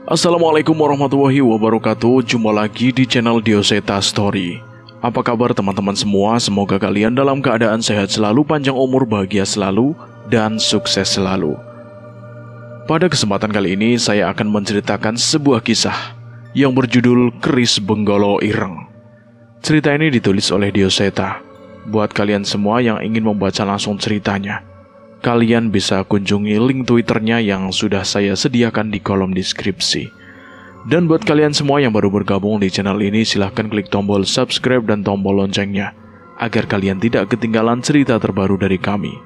Assalamualaikum warahmatullahi wabarakatuh. Jumpa lagi di channel Dioseta Story. Apa kabar teman-teman semua? Semoga kalian dalam keadaan sehat selalu, panjang umur, bahagia selalu, dan sukses selalu. Pada kesempatan kali ini saya akan menceritakan sebuah kisah yang berjudul Keris Benggolo Ireng. Cerita ini ditulis oleh Dioseta. Buat kalian semua yang ingin membaca langsung ceritanya, kalian bisa kunjungi link Twitternya yang sudah saya sediakan di kolom deskripsi. Dan buat kalian semua yang baru bergabung di channel ini, silahkan klik tombol subscribe dan tombol loncengnya, agar kalian tidak ketinggalan cerita terbaru dari kami.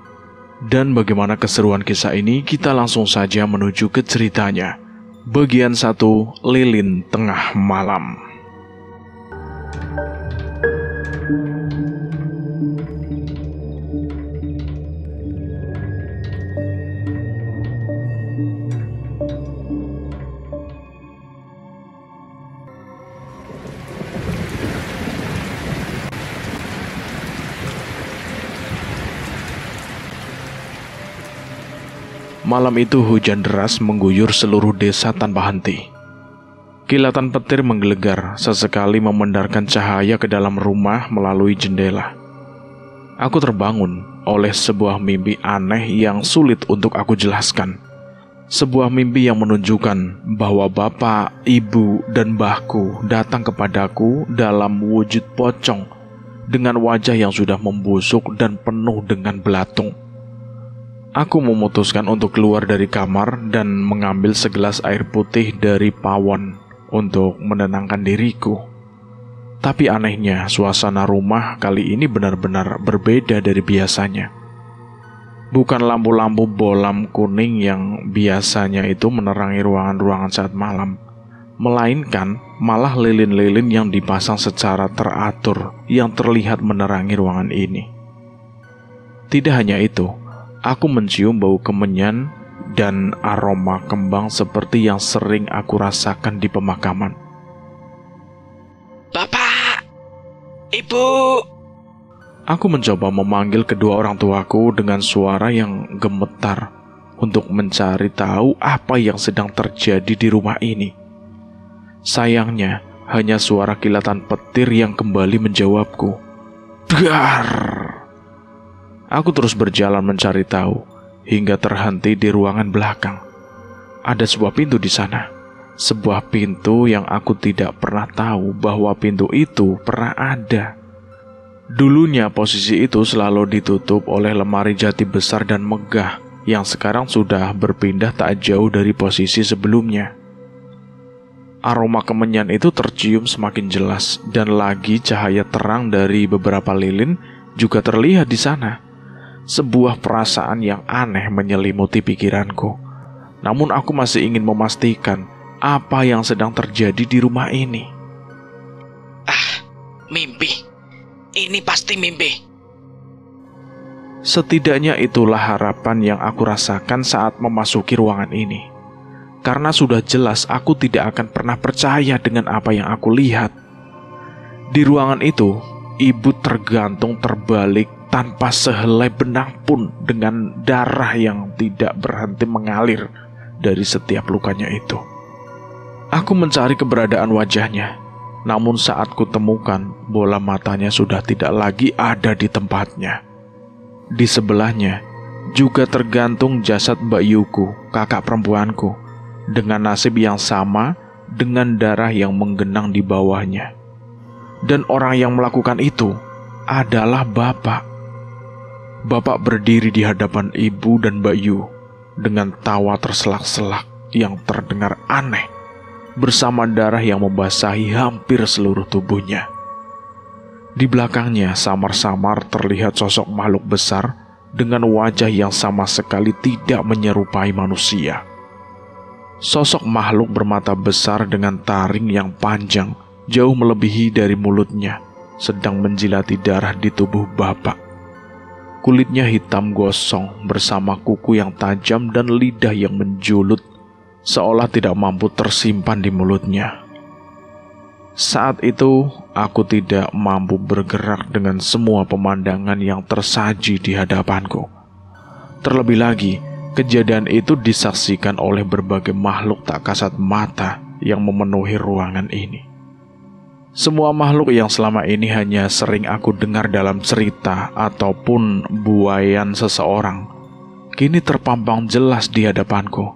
Dan bagaimana keseruan kisah ini, kita langsung saja menuju ke ceritanya. Bagian 1, Lilin Tengah Malam. Malam itu hujan deras mengguyur seluruh desa tanpa henti. Kilatan petir menggelegar, sesekali memendarkan cahaya ke dalam rumah melalui jendela. Aku terbangun oleh sebuah mimpi aneh yang sulit untuk aku jelaskan. Sebuah mimpi yang menunjukkan bahwa bapak, ibu, dan mbahku datang kepadaku dalam wujud pocong dengan wajah yang sudah membusuk dan penuh dengan belatung. Aku memutuskan untuk keluar dari kamar dan mengambil segelas air putih dari pawon untuk menenangkan diriku. Tapi anehnya, suasana rumah kali ini benar-benar berbeda dari biasanya. Bukan lampu-lampu bolam kuning yang biasanya itu menerangi ruangan-ruangan saat malam, melainkan malah lilin-lilin yang dipasang secara teratur yang terlihat menerangi ruangan ini. Tidak hanya itu, aku mencium bau kemenyan dan aroma kembang seperti yang sering aku rasakan di pemakaman. Bapak! Ibu! Aku mencoba memanggil kedua orang tuaku dengan suara yang gemetar untuk mencari tahu apa yang sedang terjadi di rumah ini. Sayangnya, hanya suara kilatan petir yang kembali menjawabku. Dar! Aku terus berjalan mencari tahu, hingga terhenti di ruangan belakang. Ada sebuah pintu di sana. Sebuah pintu yang aku tidak pernah tahu bahwa pintu itu pernah ada. Dulunya posisi itu selalu ditutup oleh lemari jati besar dan megah, yang sekarang sudah berpindah tak jauh dari posisi sebelumnya. Aroma kemenyan itu tercium semakin jelas, dan lagi cahaya terang dari beberapa lilin juga terlihat di sana. Sebuah perasaan yang aneh menyelimuti pikiranku. Namun aku masih ingin memastikan apa yang sedang terjadi di rumah ini. Mimpi. Ini pasti mimpi. Setidaknya itulah harapan yang aku rasakan saat memasuki ruangan ini. Karena sudah jelas aku tidak akan pernah percaya dengan apa yang aku lihat. Di ruangan itu, ibu tergantung terbalik tanpa sehelai benang pun, dengan darah yang tidak berhenti mengalir dari setiap lukanya itu. Aku mencari keberadaan wajahnya, namun saat kutemukan, bola matanya sudah tidak lagi ada di tempatnya. Di sebelahnya juga tergantung jasad Mbak Yuku, kakak perempuanku, dengan nasib yang sama, dengan darah yang menggenang di bawahnya. Dan orang yang melakukan itu adalah bapak. Bapak berdiri di hadapan ibu dan Mbak Yu dengan tawa terselak-selak yang terdengar aneh, bersama darah yang membasahi hampir seluruh tubuhnya. Di belakangnya samar-samar terlihat sosok makhluk besar dengan wajah yang sama sekali tidak menyerupai manusia. Sosok makhluk bermata besar dengan taring yang panjang, jauh melebihi dari mulutnya, sedang menjilati darah di tubuh bapak. Kulitnya hitam gosong bersama kuku yang tajam dan lidah yang menjulut, seolah tidak mampu tersimpan di mulutnya. Saat itu, aku tidak mampu bergerak dengan semua pemandangan yang tersaji di hadapanku. Terlebih lagi, Kejadian itu disaksikan oleh berbagai makhluk tak kasat mata yang memenuhi ruangan ini. Semua makhluk yang selama ini hanya sering aku dengar dalam cerita ataupun buaian seseorang, kini terpampang jelas di hadapanku.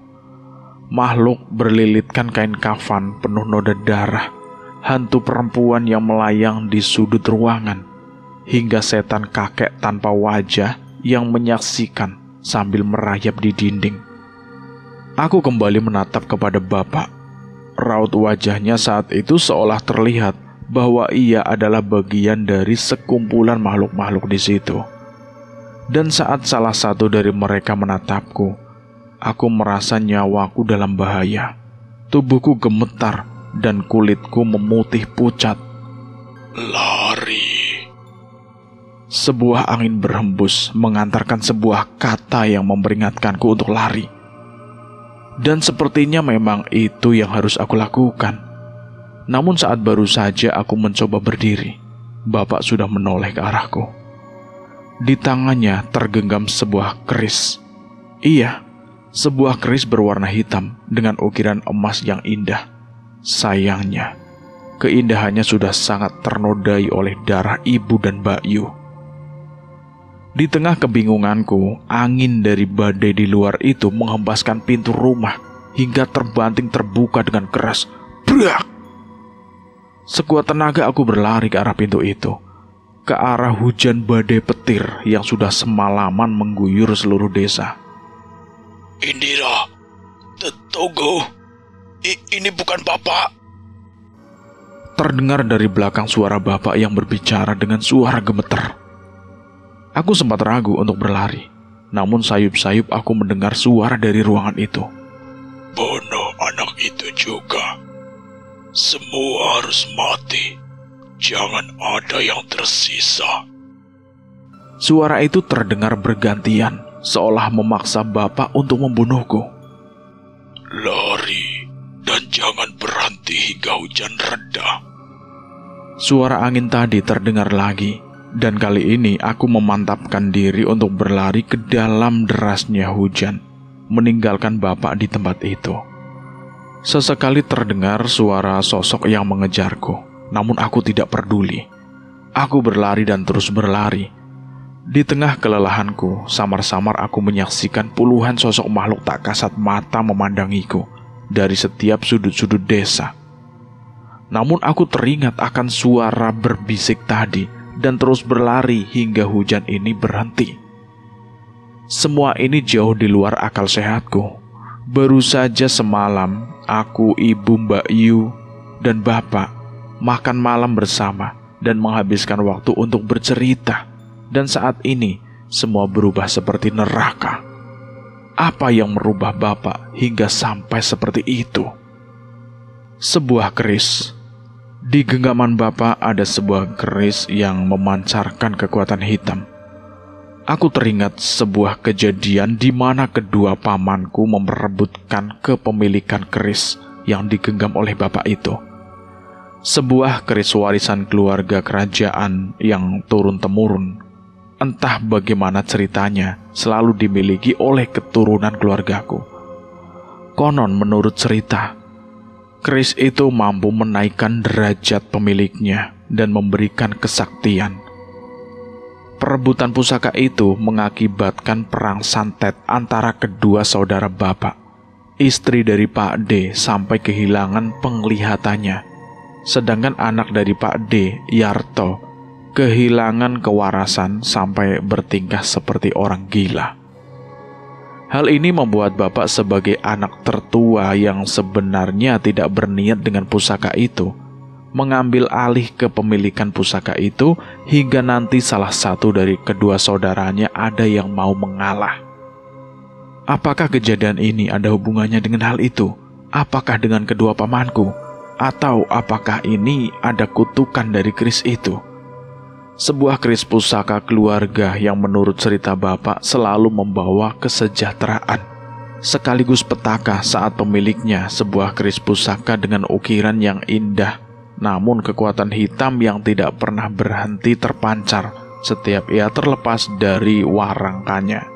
Makhluk berlilitkan kain kafan penuh noda darah, hantu perempuan yang melayang di sudut ruangan, hingga setan kakek tanpa wajah yang menyaksikan sambil merayap di dinding. Aku kembali menatap kepada Bapak. Raut wajahnya saat itu seolah terlihat bahwa ia adalah bagian dari sekumpulan makhluk-makhluk di situ. Dan saat salah satu dari mereka menatapku, aku merasa nyawaku dalam bahaya. Tubuhku gemetar dan kulitku memutih pucat. Lari. Sebuah angin berhembus mengantarkan sebuah kata yang memperingatkanku untuk lari. Dan sepertinya memang itu yang harus aku lakukan. Namun saat baru saja aku mencoba berdiri, Bapak sudah menoleh ke arahku. Di tangannya tergenggam sebuah keris. Iya, sebuah keris berwarna hitam dengan ukiran emas yang indah. Sayangnya, keindahannya sudah sangat ternodai oleh darah ibu dan Mbak Yu. Di tengah kebingunganku, angin dari badai di luar itu menghempaskan pintu rumah hingga terbanting terbuka dengan keras. Brak! Sekuat tenaga aku berlari ke arah pintu itu, ke arah hujan badai petir yang sudah semalaman mengguyur seluruh desa. Indira, tunggu. Ini bukan Bapak. Terdengar dari belakang suara Bapak yang berbicara dengan suara gemeter. Aku sempat ragu untuk berlari, namun sayup-sayup aku mendengar suara dari ruangan itu. Bunuh anak itu juga. Semua harus mati. Jangan ada yang tersisa. Suara itu terdengar bergantian, seolah memaksa Bapak untuk membunuhku. Lari, dan jangan berhenti hingga hujan reda. Suara angin tadi terdengar lagi, dan kali ini aku memantapkan diri untuk berlari ke dalam derasnya hujan, meninggalkan Bapak di tempat itu. Sesekali terdengar suara sosok yang mengejarku, namun aku tidak peduli. Aku berlari dan terus berlari. Di tengah kelelahanku, samar-samar aku menyaksikan puluhan sosok makhluk tak kasat mata memandangiku dari setiap sudut-sudut desa. Namun aku teringat akan suara berbisik tadi dan terus berlari hingga hujan ini berhenti. Semua ini jauh di luar akal sehatku. Baru saja semalam, aku, Ibu, Mbak Yu, dan Bapak makan malam bersama dan menghabiskan waktu untuk bercerita. Dan saat ini, semua berubah seperti neraka. Apa yang merubah Bapak hingga sampai seperti itu? Sebuah keris. Di genggaman Bapak ada sebuah keris yang memancarkan kekuatan hitam. Aku teringat sebuah kejadian di mana kedua pamanku memperebutkan kepemilikan keris yang digenggam oleh Bapak itu. Sebuah keris warisan keluarga kerajaan yang turun-temurun. Entah bagaimana ceritanya, selalu dimiliki oleh keturunan keluargaku. Konon menurut cerita, keris itu mampu menaikkan derajat pemiliknya dan memberikan kesaktian. Perebutan pusaka itu mengakibatkan perang santet antara kedua saudara Bapak. Istri dari Pak D sampai kehilangan penglihatannya, sedangkan anak dari Pak D, Yarto, kehilangan kewarasan sampai bertingkah seperti orang gila. Hal ini membuat Bapak sebagai anak tertua yang sebenarnya tidak berniat dengan pusaka itu, mengambil alih kepemilikan pusaka itu hingga nanti salah satu dari kedua saudaranya ada yang mau mengalah. Apakah kejadian ini ada hubungannya dengan hal itu? Apakah dengan kedua pamanku? Atau apakah ini ada kutukan dari keris itu? Sebuah keris pusaka keluarga yang menurut cerita Bapak selalu membawa kesejahteraan, sekaligus petaka saat pemiliknya sebuah keris pusaka dengan ukiran yang indah, namun kekuatan hitam yang tidak pernah berhenti terpancar setiap ia terlepas dari warangkanya.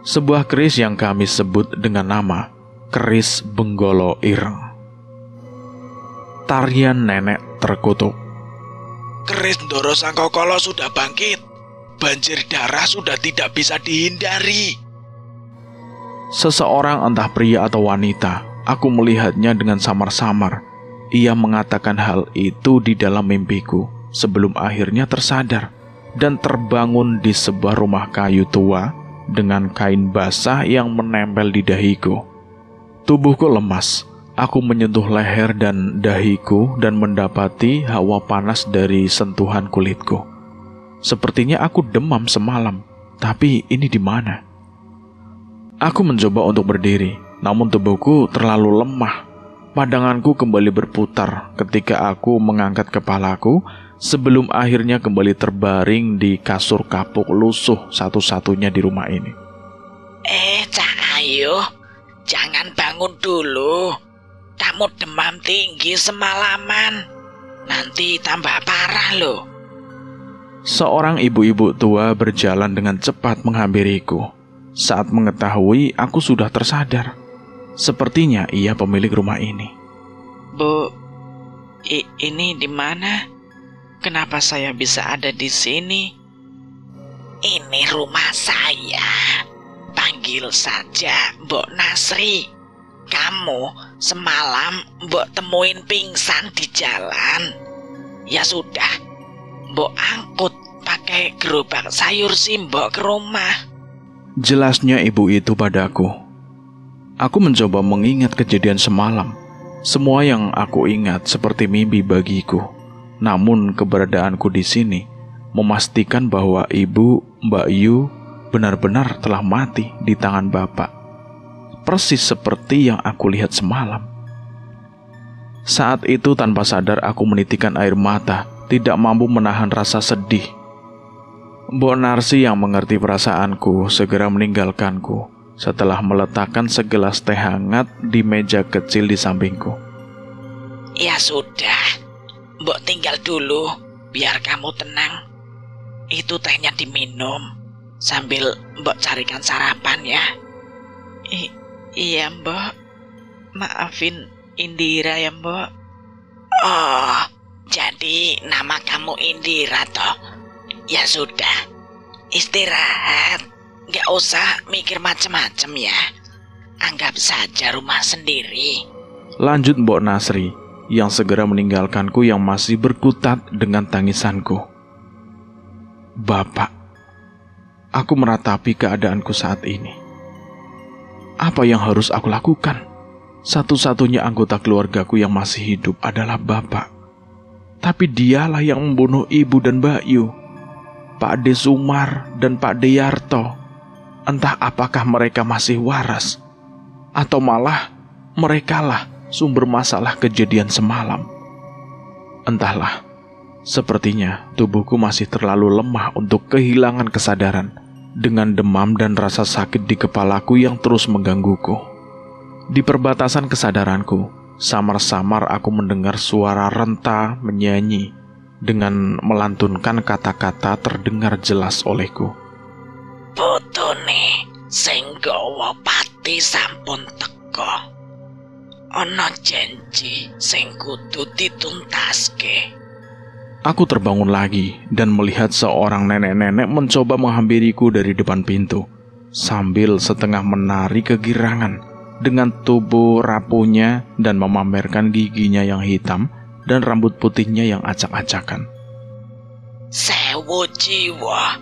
Sebuah keris yang kami sebut dengan nama keris Benggolo Ireng. Tarian nenek terkutuk. Keris Ndoro Sangkokolo sudah bangkit. Banjir darah sudah tidak bisa dihindari. Seseorang, entah pria atau wanita, aku melihatnya dengan samar-samar. Ia mengatakan hal itu di dalam mimpiku sebelum akhirnya tersadar dan terbangun di sebuah rumah kayu tua dengan kain basah yang menempel di dahiku. Tubuhku lemas. Aku menyentuh leher dan dahiku dan mendapati hawa panas dari sentuhan kulitku. Sepertinya aku demam semalam, tapi ini di mana? Aku mencoba untuk berdiri, namun tubuhku terlalu lemah. Pandanganku kembali berputar ketika aku mengangkat kepalaku sebelum akhirnya kembali terbaring di kasur kapuk lusuh satu-satunya di rumah ini. Cak Ayu, jangan bangun dulu. Kamu demam tinggi semalaman. Nanti tambah parah loh. Seorang ibu-ibu tua berjalan dengan cepat menghampiriku. Saat mengetahui aku sudah tersadar, sepertinya ia pemilik rumah ini. Bu, ini di mana? Kenapa saya bisa ada di sini? Ini rumah saya. Panggil saja Mbok Nasri. Kamu semalam Mbok temuin pingsan di jalan. Ya sudah, Mbok angkut pakai gerobak sayur Mbok ke rumah. Jelasnya ibu itu padaku. Aku mencoba mengingat kejadian semalam. Semua yang aku ingat seperti mimpi bagiku. Namun keberadaanku di sini memastikan bahwa ibu, Mbak Yu, benar-benar telah mati di tangan Bapak. Persis seperti yang aku lihat semalam. Saat itu tanpa sadar aku menitikan air mata, tidak mampu menahan rasa sedih. Mbok Narsi yang mengerti perasaanku segera meninggalkanku setelah meletakkan segelas teh hangat di meja kecil di sampingku. Ya sudah, Mbok tinggal dulu biar kamu tenang. Itu tehnya diminum sambil Mbok carikan sarapan ya. Iya Mbok, maafin Indira ya Mbok. Oh, jadi nama kamu Indira toh? Ya sudah, istirahat. Gak usah mikir macem-macem ya. Anggap saja rumah sendiri. Lanjut Mbok Nasri yang segera meninggalkanku yang masih berkutat dengan tangisanku. Bapak, aku meratapi keadaanku saat ini. Apa yang harus aku lakukan? Satu-satunya anggota keluargaku yang masih hidup adalah Bapak. Tapi dialah yang membunuh Ibu dan Mbak Yu, Pak De Sumar dan Pak De Yarto. Entah apakah mereka masih waras, atau malah merekalah sumber masalah kejadian semalam. Entahlah, sepertinya tubuhku masih terlalu lemah untuk kehilangan kesadaran. Dengan demam dan rasa sakit di kepalaku yang terus menggangguku. Di perbatasan kesadaranku, samar-samar aku mendengar suara renta menyanyi dengan melantunkan kata-kata terdengar jelas olehku. Putune sing gawa pati sampun teko. Ana janji sing kudu dituntaske. Aku terbangun lagi dan melihat seorang nenek-nenek mencoba menghampiriku dari depan pintu, sambil setengah menari kegirangan dengan tubuh rapuhnya dan memamerkan giginya yang hitam dan rambut putihnya yang acak-acakan. Sewu jiwa,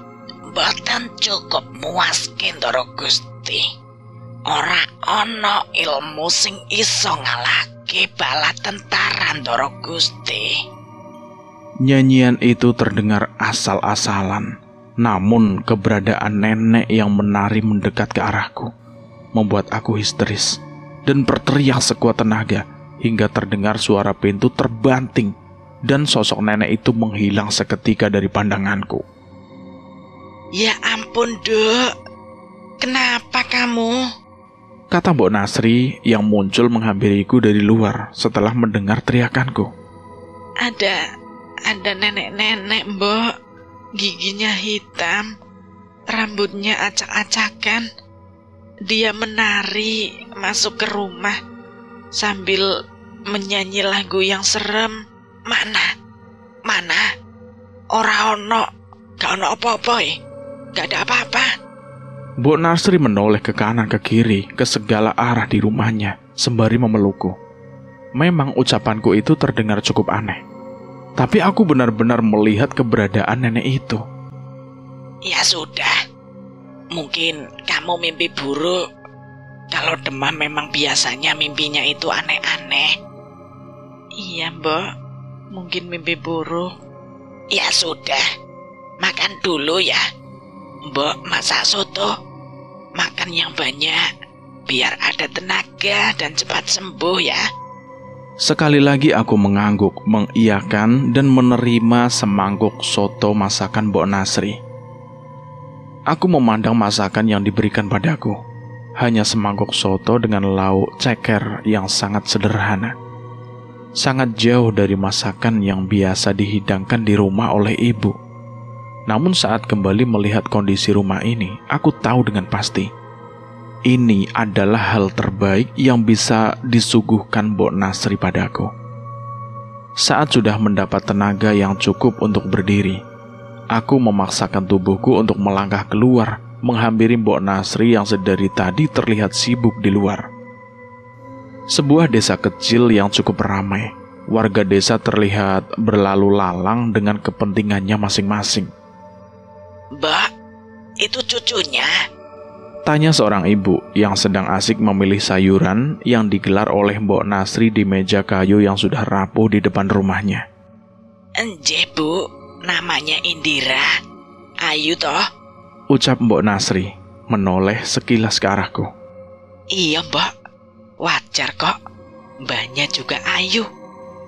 mboten cukup muaske Ndara Gusti. Ora ana ilmu sing iso ngalahke bala tentara Ndara Gusti. Nyanyian itu terdengar asal-asalan, namun keberadaan nenek yang menari mendekat ke arahku membuat aku histeris dan berteriak sekuat tenaga hingga terdengar suara pintu terbanting dan sosok nenek itu menghilang seketika dari pandanganku. Ya ampun Dok, kenapa kamu? Kata Mbok Nasri yang muncul menghampiriku dari luar setelah mendengar teriakanku. Ada nenek-nenek Mbok, giginya hitam, rambutnya acak-acakan, dia menari masuk ke rumah sambil menyanyi lagu yang serem. Mana? Ora ono, gak ono apa-apa, gak ada apa-apa. Mbok Nasri menoleh ke kanan ke kiri ke segala arah di rumahnya sembari memelukku. Memang ucapanku itu terdengar cukup aneh, tapi aku benar-benar melihat keberadaan nenek itu. Ya sudah, mungkin kamu mimpi buruk. Kalau demam memang biasanya mimpinya itu aneh-aneh. Iya, Mbok, mungkin mimpi buruk. Ya sudah, makan dulu ya. Mbok masak soto. Makan yang banyak, biar ada tenaga dan cepat sembuh ya. Sekali lagi aku mengangguk, mengiyakan dan menerima semangkuk soto masakan Mbok Nasri. Aku memandang masakan yang diberikan padaku. Hanya semangkuk soto dengan lauk ceker yang sangat sederhana. Sangat jauh dari masakan yang biasa dihidangkan di rumah oleh ibu. Namun saat kembali melihat kondisi rumah ini, aku tahu dengan pasti ini adalah hal terbaik yang bisa disuguhkan Mbok Nasri padaku. Saat sudah mendapat tenaga yang cukup untuk berdiri, aku memaksakan tubuhku untuk melangkah keluar, menghampiri Mbok Nasri yang sedari tadi terlihat sibuk di luar. Sebuah desa kecil yang cukup ramai. Warga desa terlihat berlalu lalang dengan kepentingannya masing-masing. Mbak, itu cucunya? Tanya seorang ibu yang sedang asik memilih sayuran yang digelar oleh Mbok Nasri di meja kayu yang sudah rapuh di depan rumahnya. Enjeh Bu, namanya Indira. Ayu toh? Ucap Mbok Nasri, menoleh sekilas ke arahku. Iya Mbak, wajar kok. Mbaknya juga ayu.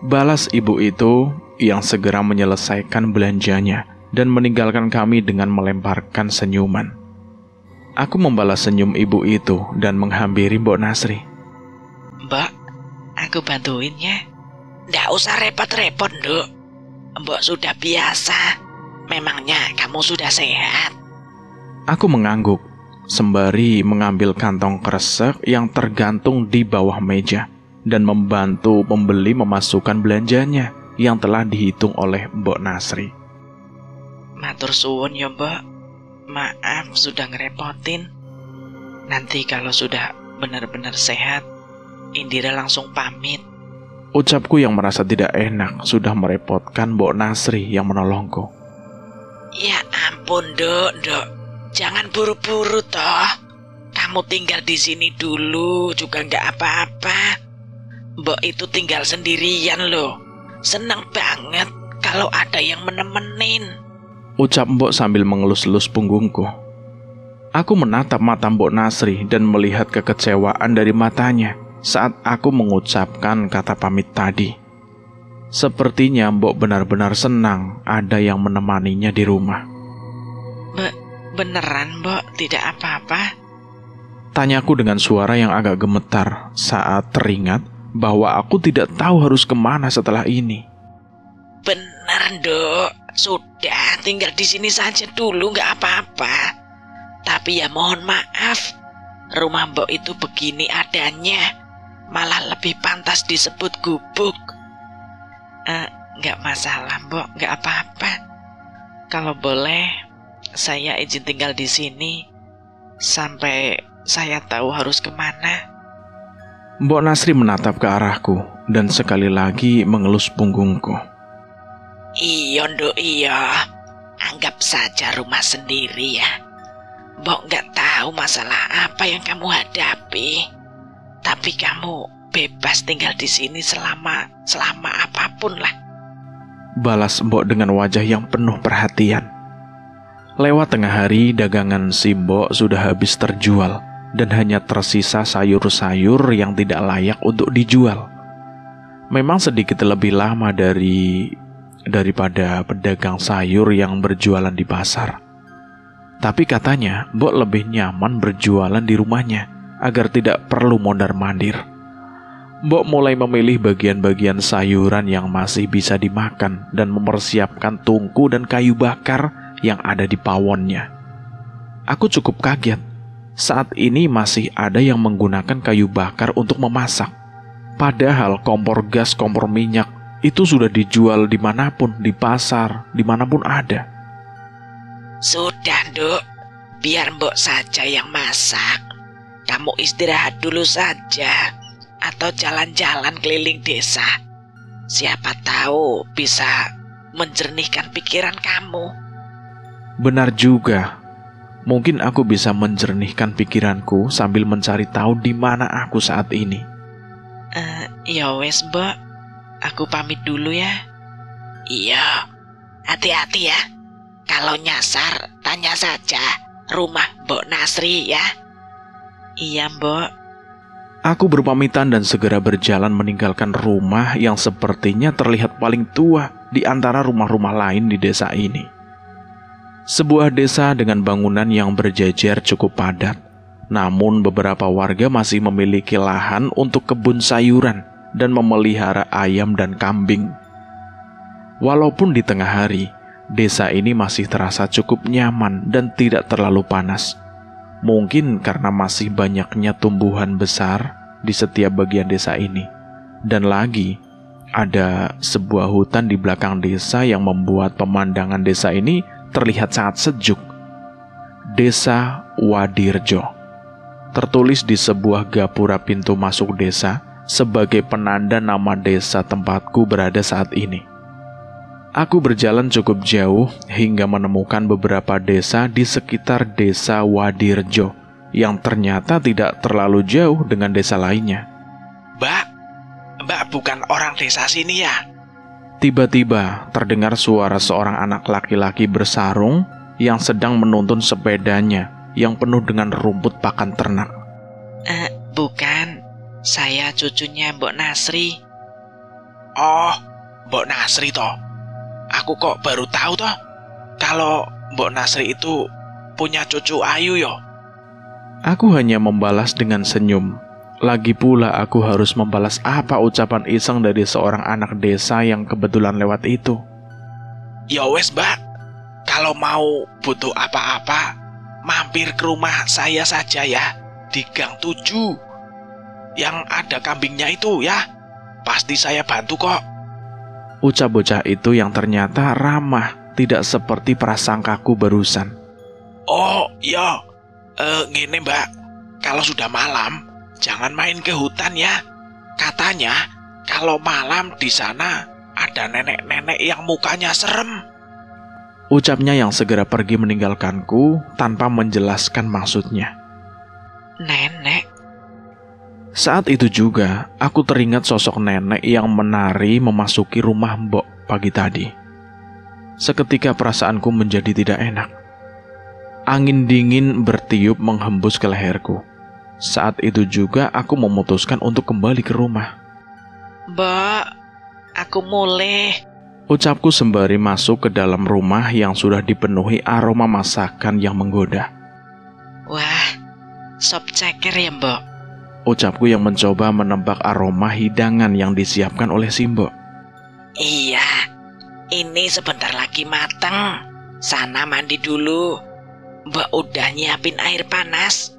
Balas ibu itu yang segera menyelesaikan belanjanya dan meninggalkan kami dengan melemparkan senyuman. Aku membalas senyum ibu itu dan menghampiri Mbok Nasri. Mbak, aku bantuin ya. Nggak usah repot-repot, Nduk. Mbok sudah biasa. Memangnya kamu sudah sehat? Aku mengangguk, sembari mengambil kantong kresek yang tergantung di bawah meja dan membantu pembeli memasukkan belanjanya yang telah dihitung oleh Mbok Nasri. Matur suwun ya, Mbak. Maaf sudah ngerepotin. Nanti kalau sudah benar-benar sehat, Indira langsung pamit. Ucapku yang merasa tidak enak sudah merepotkan Mbok Nasri yang menolongku. Ya ampun, Dok. Jangan buru-buru toh. Kamu tinggal di sini dulu juga nggak apa-apa. Mbok itu tinggal sendirian loh. Senang banget kalau ada yang menemenin. Ucap Mbok sambil mengelus-elus punggungku. Aku menatap mata Mbok Nasri dan melihat kekecewaan dari matanya saat aku mengucapkan kata pamit tadi. Sepertinya Mbok benar-benar senang ada yang menemaninya di rumah. Beneran, Mbok, tidak apa-apa? Tanyaku dengan suara yang agak gemetar saat teringat bahwa aku tidak tahu harus kemana setelah ini. Benar, Dok. Sudah, tinggal di sini saja dulu, nggak apa-apa. Tapi ya mohon maaf, rumah Mbok itu begini adanya. Malah lebih pantas disebut gubuk. Nggak masalah, Mbok, nggak apa-apa. Kalau boleh, saya izin tinggal di sini sampai saya tahu harus kemana. Mbok Nasri menatap ke arahku dan sekali lagi mengelus punggungku. Iya, Nduk, iya. Anggap saja rumah sendiri ya. Mbok nggak tahu masalah apa yang kamu hadapi. Tapi kamu bebas tinggal di sini selama apapun lah. Balas Mbok dengan wajah yang penuh perhatian. Lewat tengah hari, dagangan si Mbok sudah habis terjual dan hanya tersisa sayur-sayur yang tidak layak untuk dijual. Memang sedikit lebih lama daripada pedagang sayur yang berjualan di pasar. Tapi katanya Mbok lebih nyaman berjualan di rumahnya agar tidak perlu mondar-mandir. Mbok mulai memilih bagian-bagian sayuran yang masih bisa dimakan dan mempersiapkan tungku dan kayu bakar yang ada di pawonnya. Aku cukup kaget saat ini masih ada yang menggunakan kayu bakar untuk memasak. Padahal kompor gas, kompor minyak itu sudah dijual dimanapun, di pasar, dimanapun ada. Sudah, Nduk. Biar Mbok saja yang masak. Kamu istirahat dulu saja. Atau jalan-jalan keliling desa. Siapa tahu bisa menjernihkan pikiran kamu. Benar juga. Mungkin aku bisa menjernihkan pikiranku sambil mencari tahu di mana aku saat ini. Ya wes, Mbok. Aku pamit dulu ya. Iya, hati-hati ya. Kalau nyasar, tanya saja rumah Mbok Nasri ya. Iya, Mbok. Aku berpamitan dan segera berjalan meninggalkan rumah yang sepertinya terlihat paling tua di antara rumah-rumah lain di desa ini. Sebuah desa dengan bangunan yang berjejer cukup padat, namun beberapa warga masih memiliki lahan untuk kebun sayuran dan memelihara ayam dan kambing. Walaupun di tengah hari, desa ini masih terasa cukup nyaman dan tidak terlalu panas. Mungkin karena masih banyaknya tumbuhan besar di setiap bagian desa ini. Dan lagi, ada sebuah hutan di belakang desa yang membuat pemandangan desa ini terlihat sangat sejuk. Desa Wadirjo tertulis di sebuah gapura pintu masuk desa sebagai penanda nama desa tempatku berada saat ini. Aku berjalan cukup jauh hingga menemukan beberapa desa di sekitar desa Wadirjo yang ternyata tidak terlalu jauh dengan desa lainnya. Mbak bukan orang desa sini ya? Tiba-tiba terdengar suara seorang anak laki-laki bersarung yang sedang menuntun sepedanya yang penuh dengan rumput pakan ternak. Bukan, saya cucunya Mbok Nasri. Oh, Mbok Nasri toh. Aku kok baru tahu toh kalau Mbok Nasri itu punya cucu ayu yo. Aku hanya membalas dengan senyum. Lagi pula aku harus membalas apa ucapan iseng dari seorang anak desa yang kebetulan lewat itu. Ya wes, Mbak. Kalau mau butuh apa-apa, mampir ke rumah saya saja ya, di Gang 7. Yang ada kambingnya itu ya. Pasti saya bantu kok. Ucap bocah itu yang ternyata ramah, tidak seperti prasangkaku barusan. Oh, iya. Ngene, Mbak. Kalau sudah malam, jangan main ke hutan ya. Katanya kalau malam di sana ada nenek-nenek yang mukanya serem. Ucapnya yang segera pergi meninggalkanku tanpa menjelaskan maksudnya. Nenek? Saat itu juga aku teringat sosok nenek yang menari memasuki rumah Mbok pagi tadi. Seketika perasaanku menjadi tidak enak. Angin dingin bertiup menghembus ke leherku. Saat itu juga aku memutuskan untuk kembali ke rumah. Mbak, aku mulai. Ucapku sembari masuk ke dalam rumah yang sudah dipenuhi aroma masakan yang menggoda. Wah, sop ceker ya, Mbok? Ucapku yang mencoba menebak aroma hidangan yang disiapkan oleh si Mbok. Iya, ini sebentar lagi mateng. Sana mandi dulu. Mbak udah nyiapin air panas.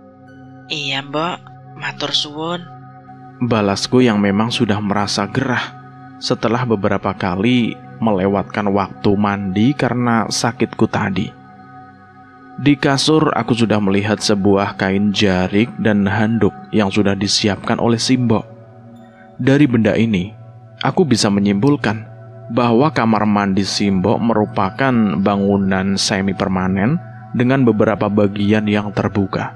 Iya, Mbok. Matur suwun. Balasku yang memang sudah merasa gerah setelah beberapa kali melewatkan waktu mandi karena sakitku tadi. Di kasur aku sudah melihat sebuah kain jarik dan handuk yang sudah disiapkan oleh si Mbok. Dari benda ini, aku bisa menyimpulkan bahwa kamar mandi si Mbok merupakan bangunan semi permanen dengan beberapa bagian yang terbuka.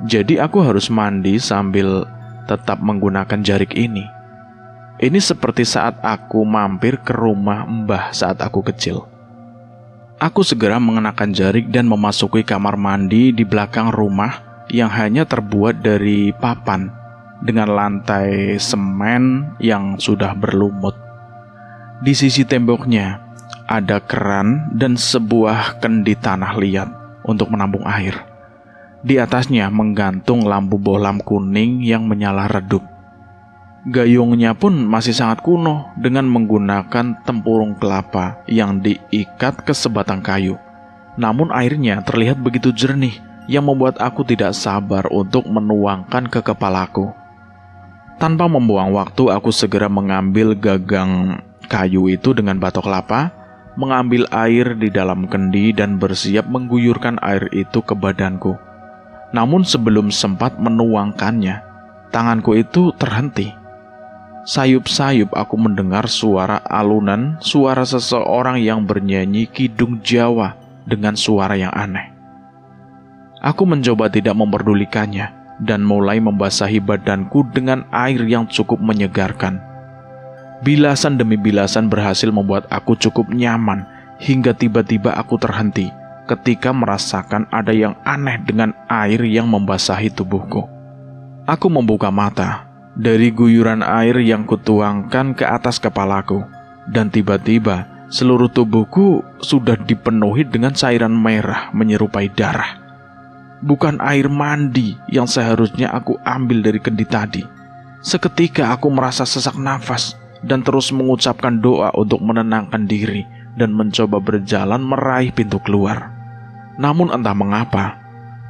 Jadi aku harus mandi sambil tetap menggunakan jarik ini. Ini seperti saat aku mampir ke rumah Mbah saat aku kecil. Aku segera mengenakan jarik dan memasuki kamar mandi di belakang rumah yang hanya terbuat dari papan dengan lantai semen yang sudah berlumut. Di sisi temboknya ada keran dan sebuah kendi tanah liat untuk menampung air. Di atasnya menggantung lampu bohlam kuning yang menyala redup. Gayungnya pun masih sangat kuno dengan menggunakan tempurung kelapa yang diikat ke sebatang kayu. Namun airnya terlihat begitu jernih, yang membuat aku tidak sabar untuk menuangkan ke kepalaku. Tanpa membuang waktu, aku segera mengambil gagang kayu itu dengan batok kelapa, mengambil air di dalam kendi dan bersiap mengguyurkan air itu ke badanku. Namun sebelum sempat menuangkannya, tanganku itu terhenti. Sayup-sayup aku mendengar suara alunan, suara seseorang yang bernyanyi kidung Jawa dengan suara yang aneh. Aku mencoba tidak memperdulikannya dan mulai membasahi badanku dengan air yang cukup menyegarkan. Bilasan demi bilasan berhasil membuat aku cukup nyaman hingga tiba-tiba aku terhenti ketika merasakan ada yang aneh dengan air yang membasahi tubuhku. Aku membuka mata dari guyuran air yang kutuangkan ke atas kepalaku, dan tiba-tiba seluruh tubuhku sudah dipenuhi dengan cairan merah menyerupai darah. Bukan air mandi yang seharusnya aku ambil dari kendi tadi. Seketika aku merasa sesak nafas dan terus mengucapkan doa untuk menenangkan diri dan mencoba berjalan meraih pintu keluar. Namun entah mengapa,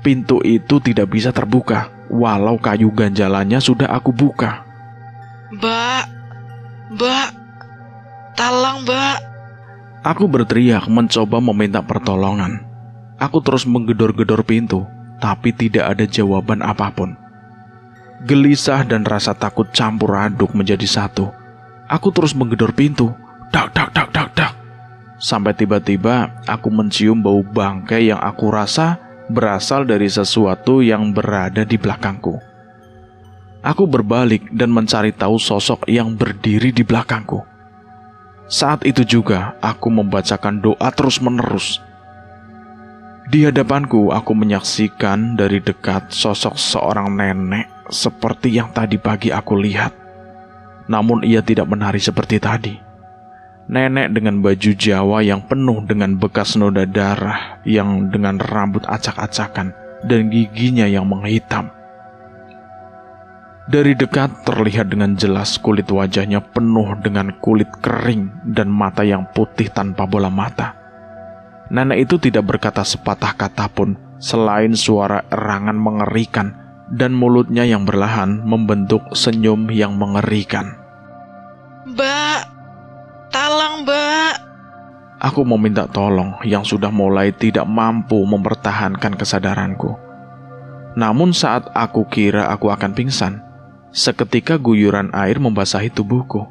pintu itu tidak bisa terbuka, walau kayu ganjalannya sudah aku buka. Mbak, tolong Mbak. Aku berteriak mencoba meminta pertolongan. Aku terus menggedor-gedor pintu, tapi tidak ada jawaban apapun. Gelisah dan rasa takut campur aduk menjadi satu. Aku terus menggedor pintu, dak dak dak dak dak. Sampai tiba-tiba aku mencium bau bangkai yang aku rasa berasal dari sesuatu yang berada di belakangku. Aku berbalik dan mencari tahu sosok yang berdiri di belakangku. Saat itu juga aku membacakan doa terus-menerus. Di hadapanku aku menyaksikan dari dekat sosok seorang nenek seperti yang tadi pagi aku lihat. Namun ia tidak menari seperti tadi. Nenek dengan baju Jawa yang penuh dengan bekas noda darah, yang dengan rambut acak-acakan dan giginya yang menghitam. Dari dekat terlihat dengan jelas kulit wajahnya penuh dengan kulit kering dan mata yang putih tanpa bola mata. Nenek itu tidak berkata sepatah kata pun selain suara erangan mengerikan dan mulutnya yang berlahan membentuk senyum yang mengerikan. Mbak, tolong Mbak. Aku meminta tolong yang sudah mulai tidak mampu mempertahankan kesadaranku. Namun saat aku kira aku akan pingsan, seketika guyuran air membasahi tubuhku.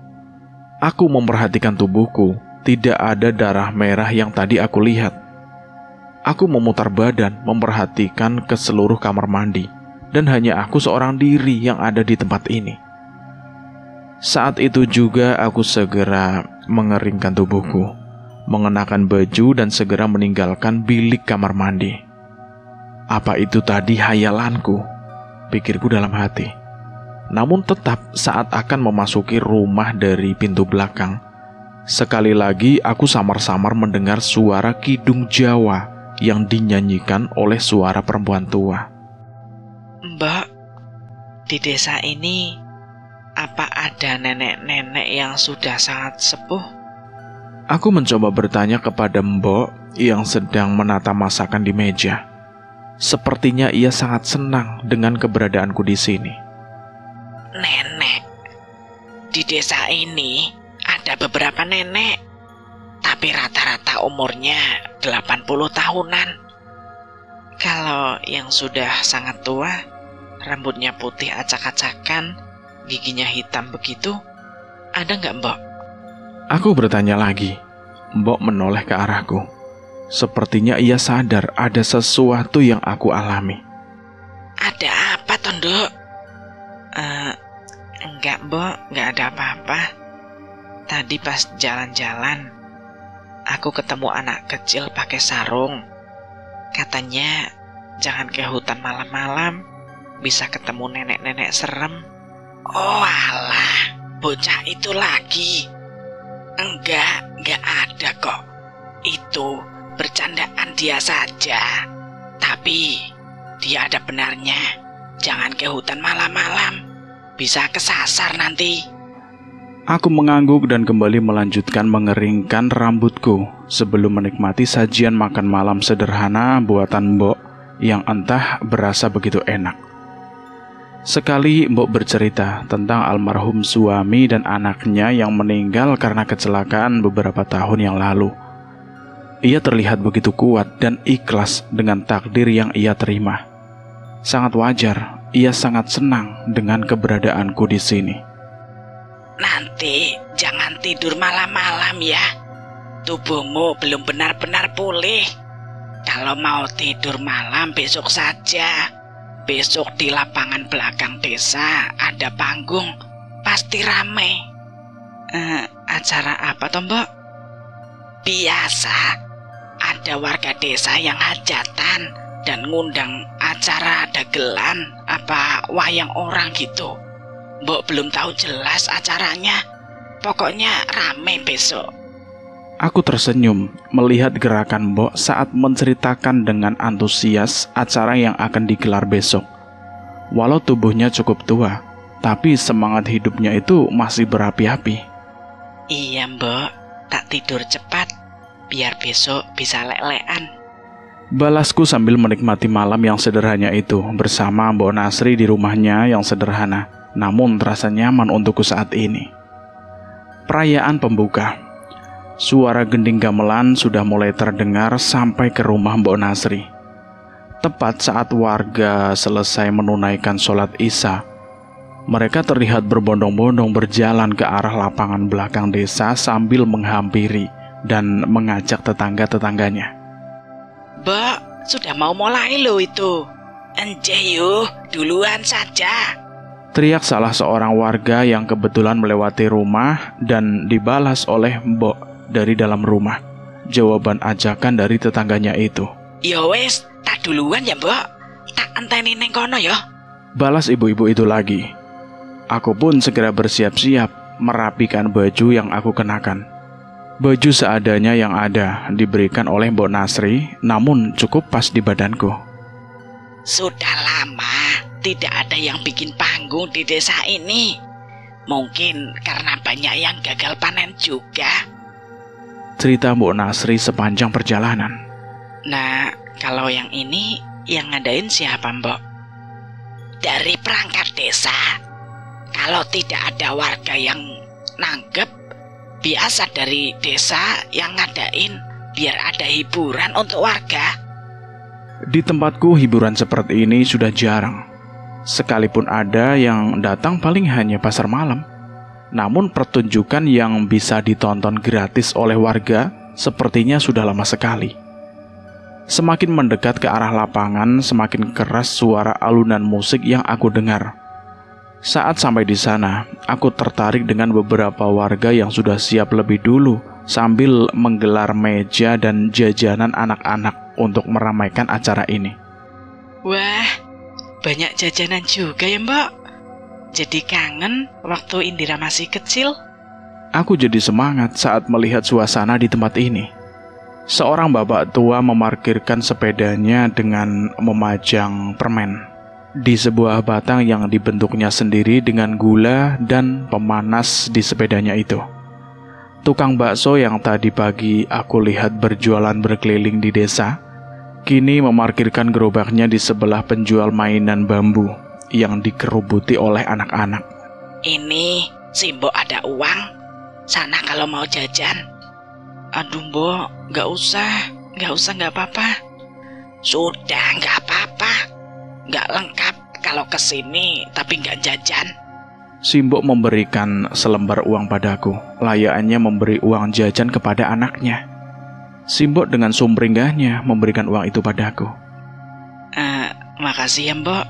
Aku memperhatikan tubuhku, tidak ada darah merah yang tadi aku lihat. Aku memutar badan memperhatikan ke seluruh kamar mandi, dan hanya aku seorang diri yang ada di tempat ini. Saat itu juga aku segera mengeringkan tubuhku, mengenakan baju dan segera meninggalkan bilik kamar mandi. Apa itu tadi hayalanku? Pikirku dalam hati. Namun tetap saat akan memasuki rumah dari pintu belakang, sekali lagi aku samar-samar mendengar suara kidung Jawa yang dinyanyikan oleh suara perempuan tua. Mbak, di desa ini apa ada nenek-nenek yang sudah sangat sepuh? Aku mencoba bertanya kepada Mbok yang sedang menata masakan di meja. Sepertinya ia sangat senang dengan keberadaanku di sini. Nenek, di desa ini ada beberapa nenek, tapi rata-rata umurnya 80 tahunan. Kalau yang sudah sangat tua, rambutnya putih acak-acakan, giginya hitam begitu, ada nggak Mbok? Aku bertanya lagi. Mbok menoleh ke arahku. Sepertinya ia sadar ada sesuatu yang aku alami. Ada apa, Tondok? Enggak, Mbok, enggak ada apa-apa. Tadi pas jalan-jalan, aku ketemu anak kecil pakai sarung. Katanya jangan ke hutan malam-malam, bisa ketemu nenek-nenek serem. Oh alah, bocah itu lagi. Enggak ada kok. Itu bercandaan dia saja. Tapi dia ada benarnya. Jangan ke hutan malam-malam, bisa kesasar nanti. Aku mengangguk dan kembali melanjutkan mengeringkan rambutku sebelum menikmati sajian makan malam sederhana buatan Mbok yang entah berasa begitu enak. Sekali Mbok bercerita tentang almarhum suami dan anaknya yang meninggal karena kecelakaan beberapa tahun yang lalu. Ia terlihat begitu kuat dan ikhlas dengan takdir yang ia terima. Sangat wajar, ia sangat senang dengan keberadaanku di sini. Nanti jangan tidur malam-malam ya. Tubuhmu belum benar-benar pulih. Kalau mau tidur malam besok saja. Besok di lapangan belakang desa ada panggung, pasti rame. Acara apa toh, Mbok? Biasa, ada warga desa yang hajatan dan ngundang acara dagelan apa wayang orang gitu. Mbok belum tahu jelas acaranya. Pokoknya rame besok. Aku tersenyum melihat gerakan Mbok saat menceritakan dengan antusias acara yang akan digelar besok. Walau tubuhnya cukup tua, tapi semangat hidupnya itu masih berapi-api. Iya, Mbok, tak tidur cepat biar besok bisa lek-lekan. Balasku sambil menikmati malam yang sederhana itu bersama Mbok Nasri di rumahnya yang sederhana, namun terasa nyaman untukku saat ini. Perayaan pembuka. Suara gending gamelan sudah mulai terdengar sampai ke rumah Mbok Nasri. Tepat saat warga selesai menunaikan sholat Isya, mereka terlihat berbondong-bondong berjalan ke arah lapangan belakang desa sambil menghampiri dan mengajak tetangga-tetangganya. Mbok, sudah mau mulai lo itu. Enjeh yuk, duluan saja. Teriak salah seorang warga yang kebetulan melewati rumah dan dibalas oleh Mbok dari dalam rumah. Jawaban ajakan dari tetangganya itu. Ya wes, tak duluan ya Mbok. Tak enteni neng kono ya. Balas ibu-ibu itu lagi. Aku pun segera bersiap-siap merapikan baju yang aku kenakan. Baju seadanya yang ada diberikan oleh Mbok Nasri, namun cukup pas di badanku. Sudah lama tidak ada yang bikin panggung di desa ini. Mungkin karena banyak yang gagal panen juga. Cerita Mbok Nasri sepanjang perjalanan. Nah, kalau yang ini yang ngadain siapa, Mbok? Dari perangkat desa. Kalau tidak ada warga yang nanggep, biasa dari desa yang ngadain biar ada hiburan untuk warga. Di tempatku hiburan seperti ini sudah jarang. Sekalipun ada yang datang paling hanya pasar malam. Namun pertunjukan yang bisa ditonton gratis oleh warga sepertinya sudah lama sekali. Semakin mendekat ke arah lapangan, semakin keras suara alunan musik yang aku dengar. Saat sampai di sana, aku tertarik dengan beberapa warga yang sudah siap lebih dulu sambil menggelar meja dan jajanan anak-anak untuk meramaikan acara ini. Wah, banyak jajanan juga ya, Mbok. Jadi kangen waktu Indira masih kecil. Aku jadi semangat saat melihat suasana di tempat ini. Seorang bapak tua memarkirkan sepedanya dengan memajang permen di sebuah batang yang dibentuknya sendiri dengan gula dan pemanas di sepedanya itu. Tukang bakso yang tadi pagi aku lihat berjualan berkeliling di desa, kini memarkirkan gerobaknya di sebelah penjual mainan bambu yang dikerubuti oleh anak-anak. Ini si Mbok ada uang. Sana kalau mau jajan. Aduh, Mbok, gak usah, gak apa-apa. Sudah, gak apa-apa. Gak lengkap kalau kesini tapi gak jajan. Si Mbok memberikan selembar uang padaku, layaknya memberi uang jajan kepada anaknya. Si Mbok dengan sumringahnya memberikan uang itu padaku. Makasih ya, Mbok.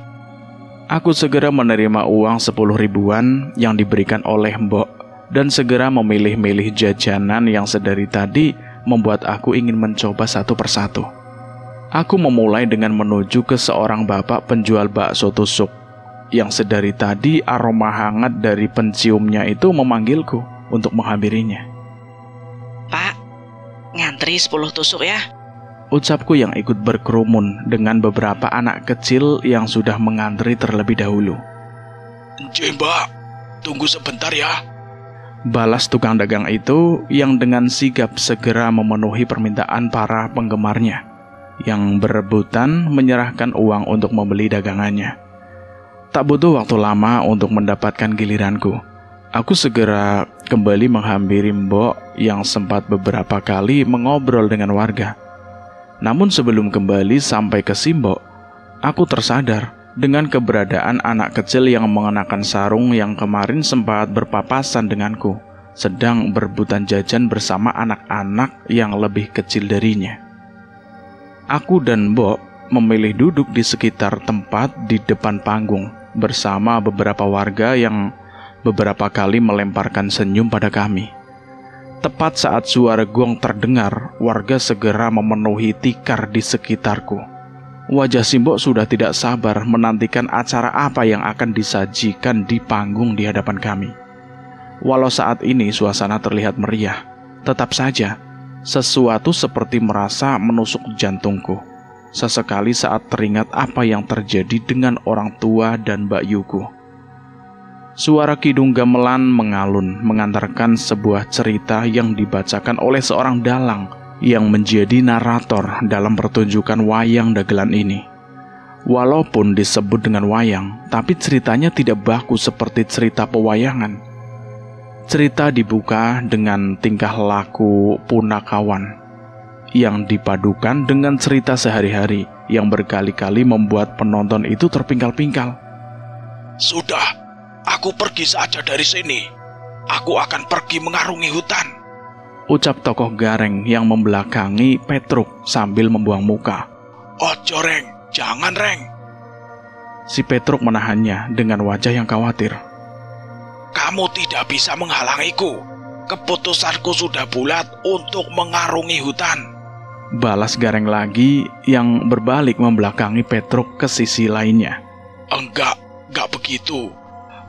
Aku segera menerima uang 10 ribuan yang diberikan oleh Mbok dan segera memilih-milih jajanan yang sedari tadi membuat aku ingin mencoba satu persatu. Aku memulai dengan menuju ke seorang bapak penjual bakso tusuk yang sedari tadi aroma hangat dari penciumnya itu memanggilku untuk menghampirinya. Pak, ngantri 10 tusuk ya. Ucapku yang ikut berkerumun dengan beberapa anak kecil yang sudah mengantri terlebih dahulu. Mbak, tunggu sebentar ya. Balas tukang dagang itu yang dengan sigap segera memenuhi permintaan para penggemarnya. yang berebutan menyerahkan uang untuk membeli dagangannya. Tak butuh waktu lama untuk mendapatkan giliranku. Aku segera kembali menghampiri Mbok yang sempat beberapa kali mengobrol dengan warga. Namun sebelum kembali sampai ke Simbok, aku tersadar dengan keberadaan anak kecil yang mengenakan sarung yang kemarin sempat berpapasan denganku, sedang berebutan jajan bersama anak-anak yang lebih kecil darinya. Aku dan Mbok memilih duduk di sekitar tempat di depan panggung bersama beberapa warga yang beberapa kali melemparkan senyum pada kami. Tepat saat suara gong terdengar, warga segera memenuhi tikar di sekitarku. Wajah Simbok sudah tidak sabar menantikan acara apa yang akan disajikan di panggung di hadapan kami. Walau saat ini suasana terlihat meriah, tetap saja sesuatu seperti merasa menusuk jantungku. Sesekali saat teringat apa yang terjadi dengan orang tua dan Mbak Yuku. Suara kidung gamelan mengalun mengantarkan sebuah cerita yang dibacakan oleh seorang dalang yang menjadi narator dalam pertunjukan wayang dagelan ini. Walaupun disebut dengan wayang, tapi ceritanya tidak baku seperti cerita pewayangan. Cerita dibuka dengan tingkah laku punakawan yang dipadukan dengan cerita sehari-hari yang berkali-kali membuat penonton itu terpingkal-pingkal. Sudah, aku pergi saja dari sini. Aku akan pergi mengarungi hutan, ucap tokoh Gareng yang membelakangi Petruk sambil membuang muka. Ojo Reng, jangan Reng. Si Petruk menahannya dengan wajah yang khawatir. Kamu tidak bisa menghalangiku. Keputusanku sudah bulat untuk mengarungi hutan, balas Gareng lagi yang berbalik membelakangi Petruk ke sisi lainnya. Enggak begitu.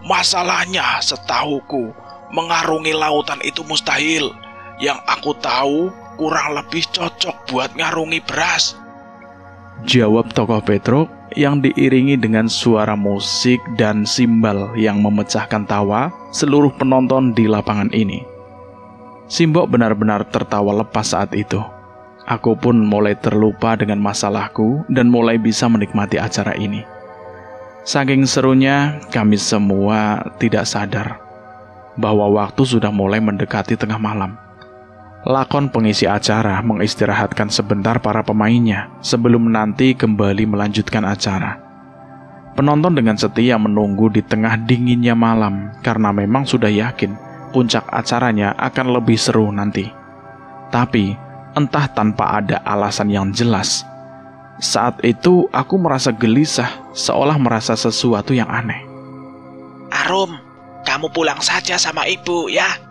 Masalahnya setahuku mengarungi lautan itu mustahil. Yang aku tahu kurang lebih cocok buat ngarungi beras, jawab tokoh Petruk yang diiringi dengan suara musik dan simbal yang memecahkan tawa seluruh penonton di lapangan ini. Simbok benar-benar tertawa lepas saat itu. Aku pun mulai terlupa dengan masalahku dan mulai bisa menikmati acara ini. Saking serunya, kami semua tidak sadar bahwa waktu sudah mulai mendekati tengah malam. Lakon pengisi acara mengistirahatkan sebentar para pemainnya sebelum nanti kembali melanjutkan acara. Penonton dengan setia menunggu di tengah dinginnya malam karena memang sudah yakin puncak acaranya akan lebih seru nanti. Tapi entah tanpa ada alasan yang jelas, saat itu aku merasa gelisah, seolah merasa sesuatu yang aneh. Arum, kamu pulang saja sama ibu ya.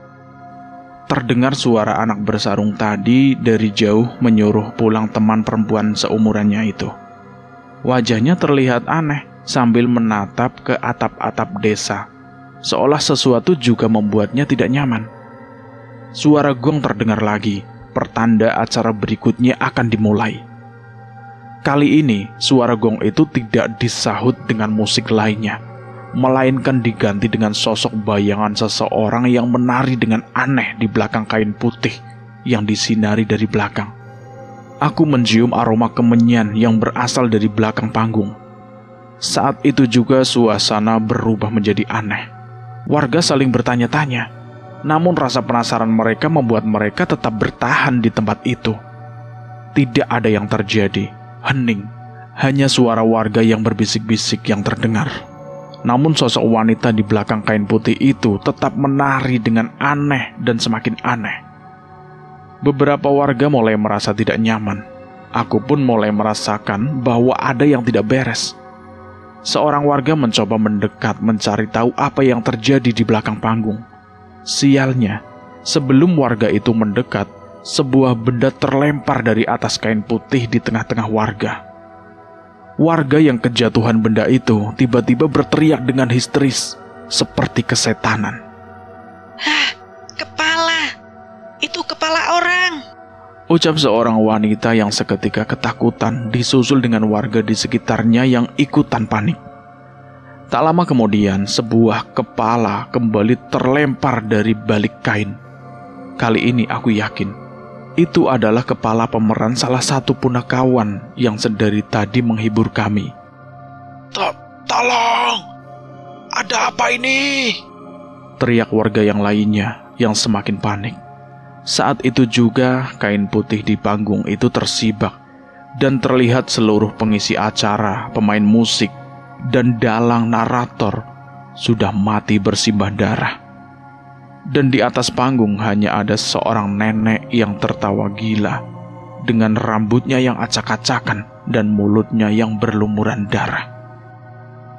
Terdengar suara anak bersarung tadi dari jauh menyuruh pulang teman perempuan seumurannya itu. Wajahnya terlihat aneh sambil menatap ke atap-atap desa, seolah sesuatu juga membuatnya tidak nyaman. Suara gong terdengar lagi, pertanda acara berikutnya akan dimulai. Kali ini suara gong itu tidak disahut dengan musik lainnya, melainkan diganti dengan sosok bayangan seseorang yang menari dengan aneh di belakang kain putih yang disinari dari belakang. Aku mencium aroma kemenyan yang berasal dari belakang panggung. Saat itu juga suasana berubah menjadi aneh. Warga saling bertanya-tanya, namun rasa penasaran mereka membuat mereka tetap bertahan di tempat itu. Tidak ada yang terjadi, hening, hanya suara warga yang berbisik-bisik yang terdengar. Namun sosok wanita di belakang kain putih itu tetap menari dengan aneh dan semakin aneh. Beberapa warga mulai merasa tidak nyaman. Aku pun mulai merasakan bahwa ada yang tidak beres. Seorang warga mencoba mendekat mencari tahu apa yang terjadi di belakang panggung. Sialnya, sebelum warga itu mendekat, sebuah benda terlempar dari atas kain putih di tengah-tengah warga. Warga yang kejatuhan benda itu tiba-tiba berteriak dengan histeris, seperti kesetanan. Hah, kepala! Itu kepala orang! Ucap seorang wanita yang seketika ketakutan disusul dengan warga di sekitarnya yang ikutan panik. Tak lama kemudian, sebuah kepala kembali terlempar dari balik kain. Kali ini aku yakin, Itu adalah kepala pemeran salah satu punakawan yang sedari tadi menghibur kami. Tolong! Ada apa ini? Teriak warga yang lainnya yang semakin panik. Saat itu juga kain putih di panggung itu tersibak dan terlihat seluruh pengisi acara, pemain musik, dan dalang narator sudah mati bersimbah darah. Dan di atas panggung hanya ada seorang nenek yang tertawa gila dengan rambutnya yang acak-acakan dan mulutnya yang berlumuran darah.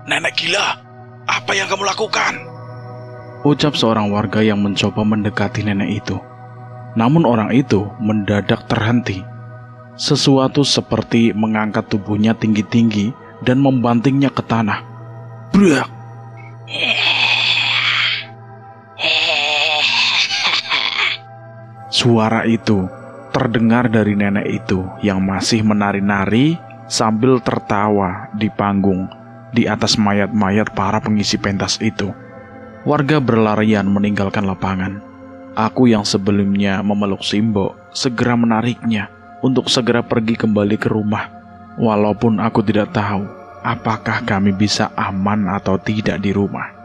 Nenek gila, apa yang kamu lakukan? Ucap seorang warga yang mencoba mendekati nenek itu. Namun orang itu mendadak terhenti. Sesuatu seperti mengangkat tubuhnya tinggi-tinggi dan membantingnya ke tanah. Brak! Suara itu terdengar dari nenek itu yang masih menari-nari sambil tertawa di panggung di atas mayat-mayat para pengisi pentas itu. Warga berlarian meninggalkan lapangan. Aku yang sebelumnya memeluk Simbo segera menariknya untuk segera pergi kembali ke rumah. Walaupun aku tidak tahu apakah kami bisa aman atau tidak di rumah.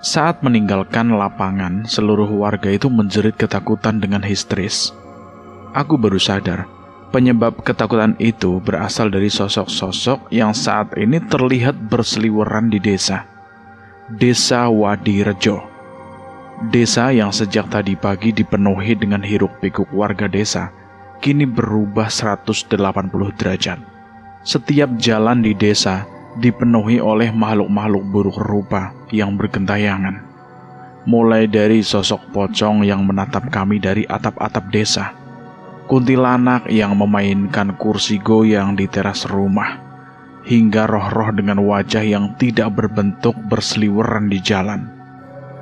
Saat meninggalkan lapangan, seluruh warga itu menjerit ketakutan dengan histeris. Aku baru sadar, penyebab ketakutan itu berasal dari sosok-sosok yang saat ini terlihat berseliweran di desa. Desa Wadirejo. Desa yang sejak tadi pagi dipenuhi dengan hiruk-pikuk warga desa, kini berubah 180 derajat. Setiap jalan di desa dipenuhi oleh makhluk-makhluk buruk rupa yang bergentayangan. Mulai dari sosok pocong yang menatap kami dari atap-atap desa, kuntilanak yang memainkan kursi goyang di teras rumah, hingga roh-roh dengan wajah yang tidak berbentuk berseliweran di jalan.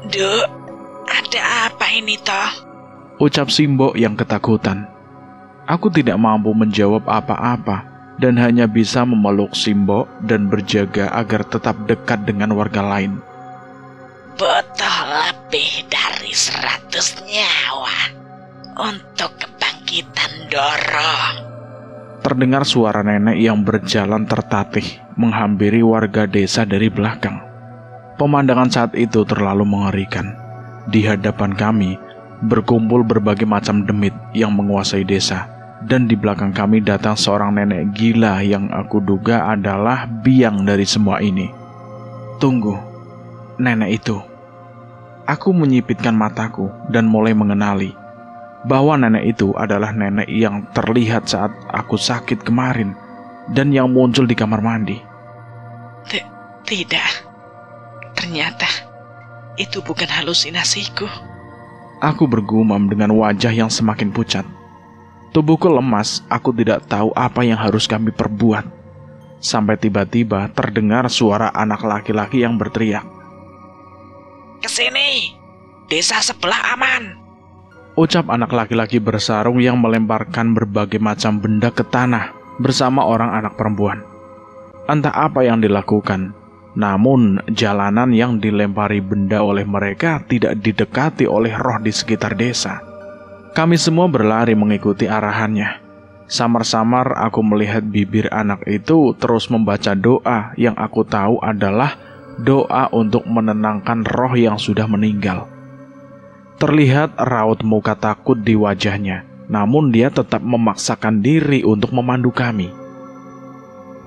Duk, ada apa ini toh? Ucap Simbo yang ketakutan. Aku tidak mampu menjawab apa-apa dan hanya bisa memeluk Simbo dan berjaga agar tetap dekat dengan warga lain. Butuh lebih dari 100 nyawa untuk kebangkitan Doro. Terdengar suara nenek yang berjalan tertatih menghampiri warga desa dari belakang. Pemandangan saat itu terlalu mengerikan. Di hadapan kami berkumpul berbagai macam demit yang menguasai desa. Dan di belakang kami datang seorang nenek gila yang aku duga adalah biang dari semua ini. Tunggu, nenek itu. Aku menyipitkan mataku dan mulai mengenali bahwa nenek itu adalah nenek yang terlihat saat aku sakit kemarin dan yang muncul di kamar mandi. Tidak, ternyata itu bukan halusinasiku. Aku bergumam dengan wajah yang semakin pucat. Tubuhku lemas, aku tidak tahu apa yang harus kami perbuat. Sampai tiba-tiba terdengar suara anak laki-laki yang berteriak. Kesini, desa sebelah aman. Ucap anak laki-laki bersarung yang melemparkan berbagai macam benda ke tanah bersama orang anak perempuan. Entah apa yang dilakukan, namun jalanan yang dilempari benda oleh mereka tidak didekati oleh roh di sekitar desa. Kami semua berlari mengikuti arahannya. Samar-samar aku melihat bibir anak itu terus membaca doa yang aku tahu adalah doa untuk menenangkan roh yang sudah meninggal. Terlihat raut muka takut di wajahnya, namun dia tetap memaksakan diri untuk memandu kami.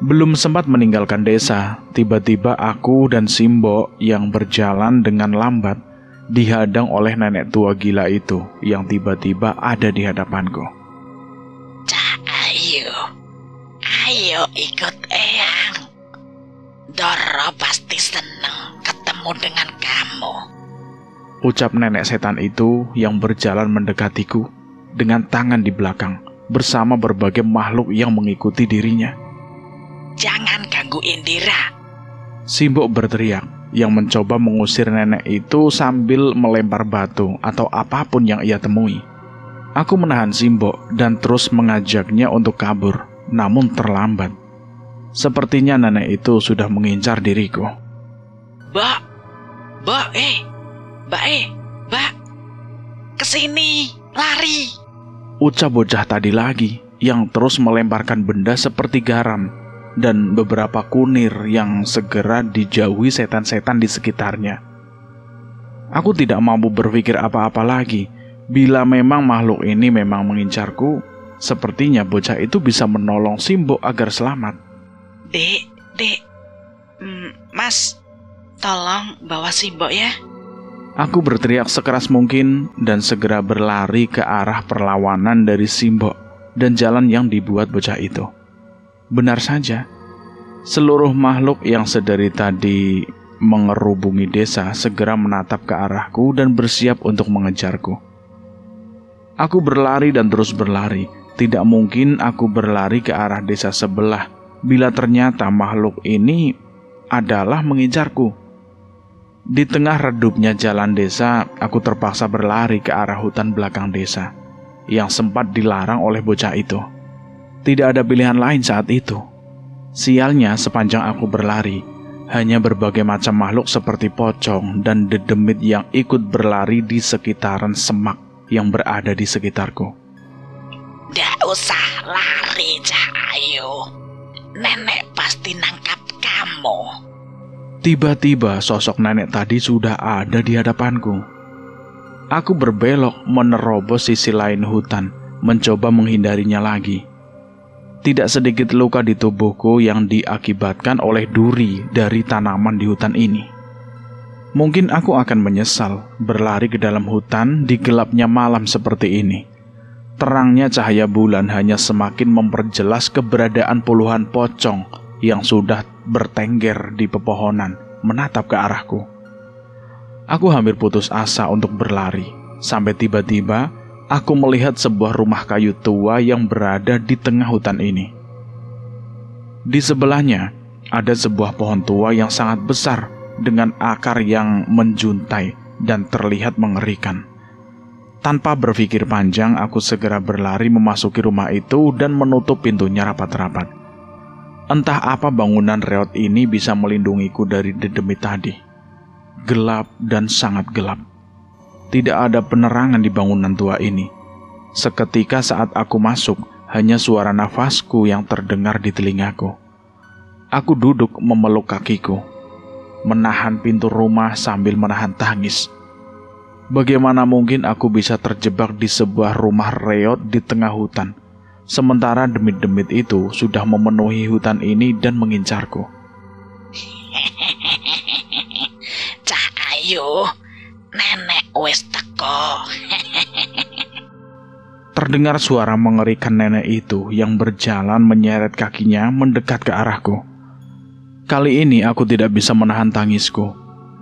Belum sempat meninggalkan desa, tiba-tiba aku dan Simbo yang berjalan dengan lambat dihadang oleh nenek tua gila itu yang tiba-tiba ada di hadapanku. Ayo ikut Eyang. Doro pasti seneng ketemu dengan kamu. Ucap nenek setan itu yang berjalan mendekatiku dengan tangan di belakang bersama berbagai makhluk yang mengikuti dirinya. Jangan ganggu Indira. Simbo berteriak yang mencoba mengusir nenek itu sambil melempar batu atau apapun yang ia temui. Aku menahan Simbo dan terus mengajaknya untuk kabur, namun terlambat. Sepertinya nenek itu sudah mengincar diriku. Mbak, kesini, lari. ucap bocah tadi lagi yang terus melemparkan benda seperti garam dan beberapa kunir yang segera dijauhi setan-setan di sekitarnya. Aku tidak mampu berpikir apa-apa lagi. Bila memang makhluk ini memang mengincarku, sepertinya bocah itu bisa menolong Simbo agar selamat. Dek, Mas, tolong bawa Simbo ya. Aku berteriak sekeras mungkin dan segera berlari ke arah perlawanan dari Simbo dan jalan yang dibuat bocah itu. Benar saja, seluruh makhluk yang sedari tadi mengerubungi desa segera menatap ke arahku dan bersiap untuk mengejarku. Aku berlari dan terus berlari. Tidak mungkin aku berlari ke arah desa sebelah bila ternyata makhluk ini adalah mengincarku. Di tengah redupnya jalan desa, aku terpaksa berlari ke arah hutan belakang desa yang sempat dilarang oleh bocah itu. Tidak ada pilihan lain saat itu. Sialnya, sepanjang aku berlari, hanya berbagai macam makhluk seperti pocong dan dedemit yang ikut berlari di sekitaran semak yang berada di sekitarku. Nggak usah lari, Cahayu. Nenek pasti nangkap kamu. Tiba-tiba sosok nenek tadi sudah ada di hadapanku. Aku berbelok menerobos sisi lain hutan, mencoba menghindarinya lagi. Tidak sedikit luka di tubuhku yang diakibatkan oleh duri dari tanaman di hutan ini. Mungkin aku akan menyesal berlari ke dalam hutan di gelapnya malam seperti ini. Terangnya cahaya bulan hanya semakin memperjelas keberadaan puluhan pocong yang sudah bertengger di pepohonan menatap ke arahku. Aku hampir putus asa untuk berlari, sampai tiba-tiba aku melihat sebuah rumah kayu tua yang berada di tengah hutan ini. Di sebelahnya ada sebuah pohon tua yang sangat besar dengan akar yang menjuntai dan terlihat mengerikan. Tanpa berpikir panjang, aku segera berlari memasuki rumah itu dan menutup pintunya rapat-rapat. Entah apa bangunan reot ini bisa melindungiku dari dedemit tadi. Gelap dan sangat gelap. Tidak ada penerangan di bangunan tua ini. Seketika saat aku masuk, hanya suara nafasku yang terdengar di telingaku. Aku duduk memeluk kakiku, menahan pintu rumah sambil menahan tangis. Bagaimana mungkin aku bisa terjebak di sebuah rumah reot di tengah hutan, sementara demit-demit itu sudah memenuhi hutan ini dan mengincarku. Cahayu, nenek wis teko. Terdengar suara mengerikan nenek itu yang berjalan menyeret kakinya mendekat ke arahku. Kali ini aku tidak bisa menahan tangisku,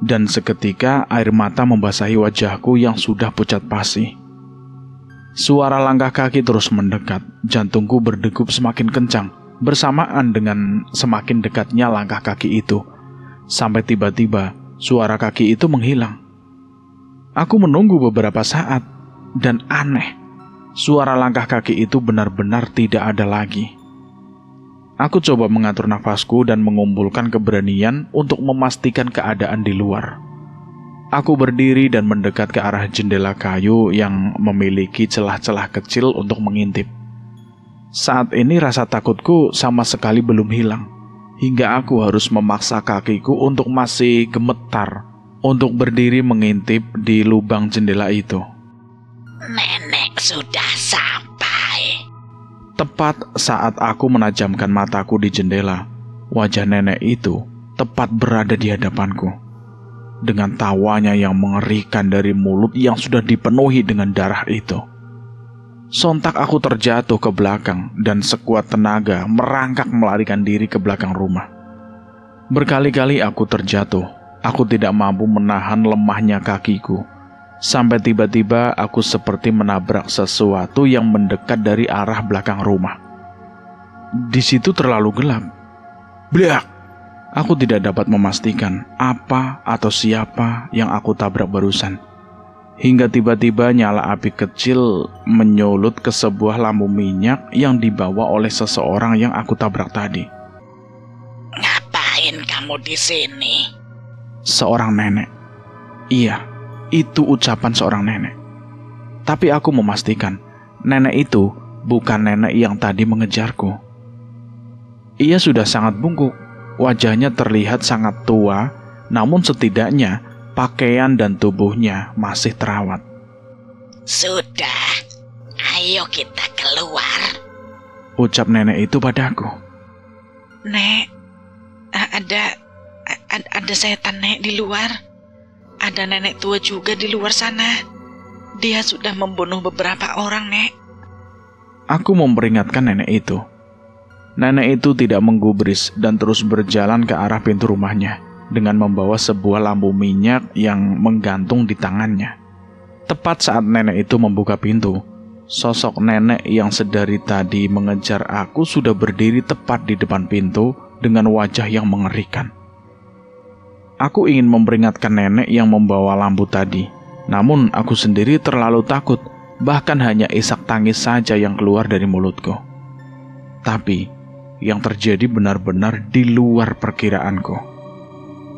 dan seketika air mata membasahi wajahku yang sudah pucat pasi. Suara langkah kaki terus mendekat, jantungku berdegup semakin kencang, bersamaan dengan semakin dekatnya langkah kaki itu. Sampai tiba-tiba, suara kaki itu menghilang. Aku menunggu beberapa saat, dan aneh, suara langkah kaki itu benar-benar tidak ada lagi. Aku coba mengatur nafasku dan mengumpulkan keberanian untuk memastikan keadaan di luar. Aku berdiri dan mendekat ke arah jendela kayu yang memiliki celah-celah kecil untuk mengintip. Saat ini rasa takutku sama sekali belum hilang, hingga aku harus memaksa kakiku untuk masih gemetar untuk berdiri mengintip di lubang jendela itu. Nenek sudah sampai. Tepat saat aku menajamkan mataku di jendela, wajah nenek itu tepat berada di hadapanku. Dengan tawanya yang mengerikan dari mulut yang sudah dipenuhi dengan darah itu. Sontak aku terjatuh ke belakang dan sekuat tenaga merangkak melarikan diri ke belakang rumah. Berkali-kali aku terjatuh, aku tidak mampu menahan lemahnya kakiku. Sampai tiba-tiba aku seperti menabrak sesuatu yang mendekat dari arah belakang rumah. Di situ terlalu gelap. Blak! Aku tidak dapat memastikan apa atau siapa yang aku tabrak barusan. Hingga tiba-tiba nyala api kecil menyulut ke sebuah lampu minyak yang dibawa oleh seseorang yang aku tabrak tadi. Ngapain kamu di sini? Seorang nenek. Iya, itu ucapan seorang nenek. Tapi aku memastikan nenek itu bukan nenek yang tadi mengejarku. Ia sudah sangat bungkuk, wajahnya terlihat sangat tua, namun setidaknya pakaian dan tubuhnya masih terawat. Sudah, ayo kita keluar, ucap nenek itu padaku. Nek, ada setan, Nek, di luar. Ada nenek tua juga di luar sana. Dia sudah membunuh beberapa orang, Nek. Aku memperingatkan nenek itu. Nenek itu tidak menggubris dan terus berjalan ke arah pintu rumahnya dengan membawa sebuah lampu minyak yang menggantung di tangannya. Tepat saat nenek itu membuka pintu, sosok nenek yang sedari tadi mengejar aku sudah berdiri tepat di depan pintu dengan wajah yang mengerikan. Aku ingin memperingatkan nenek yang membawa lampu tadi, namun aku sendiri terlalu takut, bahkan hanya isak tangis saja yang keluar dari mulutku. Tapi, yang terjadi benar-benar di luar perkiraanku.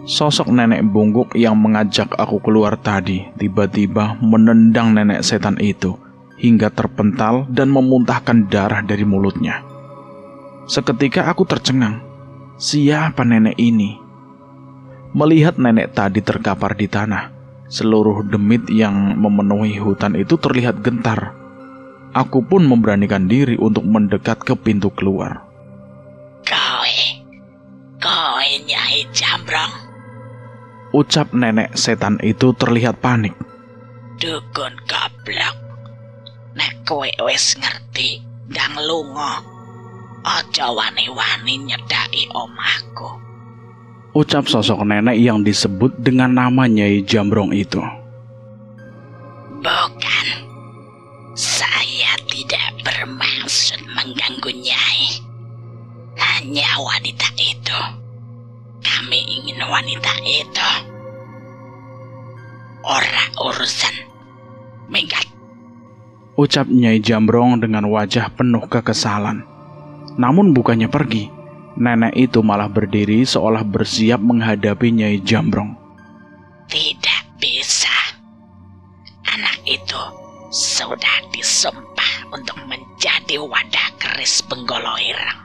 Sosok nenek bungkuk yang mengajak aku keluar tadi tiba-tiba menendang nenek setan itu hingga terpental dan memuntahkan darah dari mulutnya. Seketika aku tercengang. Siapa nenek ini? Melihat nenek tadi terkapar di tanah, seluruh demit yang memenuhi hutan itu terlihat gentar. Aku pun memberanikan diri untuk mendekat ke pintu keluar. Kowe Nyai Jambrong, ucap nenek setan itu terlihat panik. Dukun goblok, nek kowe wis ngerti ndang lunga, aja wani-wani nyedaki omahku, ucap sosok nenek yang disebut dengan nama Nyai Jambrong itu. Bukan, saya tidak bermaksud mengganggu Nyai. Hanya wanita itu. Kami ingin wanita itu. Ora urusan minggat, ucap Nyai Jambrong dengan wajah penuh kekesalan. Namun bukannya pergi, nenek itu malah berdiri seolah bersiap menghadapi Nyai Jambrong. Tidak bisa. Anak itu sudah disumpah untuk menjadi wadah keris Benggala Ireng.